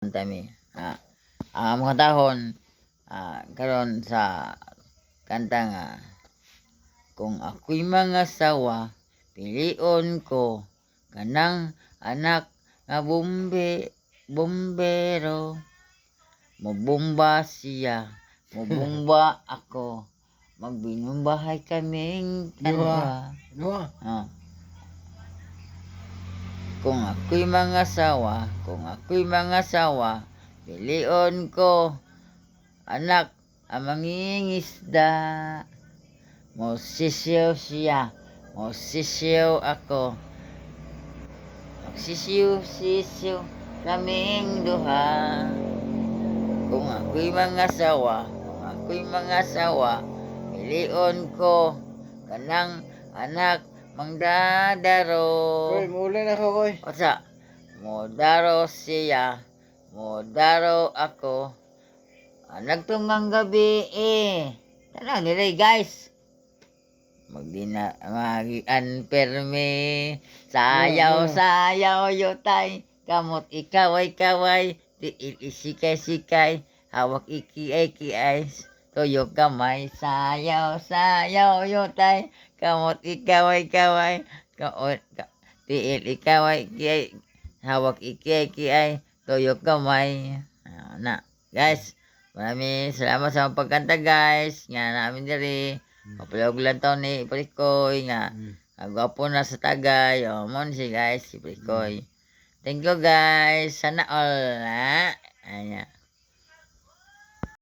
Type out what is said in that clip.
Tami. Ang mga tahon karon sa kanta nga kung ako'y mga sawa pilion ko kanang anak nga bombero mobomba siya mobomba ako magbinumbahay kaming dalawa. Kung ako'y mga sawa, pilion ko, anak, ang mangingisda. Magsisiyaw siya, magsisiyaw ako. Magsisiyaw kaming duha. Kung ako'y mga sawa, pilion ko, kanang anak, mangdadaro. Koy, muli na ko, koy. Osa, modaro siya, modaro ako. Nagtungang gabi Tanang nilay guys. Mag-unperme. Sayaw yutay. Kamot ikaway. Tiil isikay. Hawak ikiay. Tuyok kamay. Sayaw yutay. Kamot ikaway. Tiil ikaway. Hawak ikiay. Tuyok kamay. Guys, maraming salamat sa pagkanta guys. Nga namin diri. Kapalog lang taon ni Iprikoy nga. Gwapo na sa tagay. Mon si guys, si Iprikoy. Thank you guys. Sana all. Anya.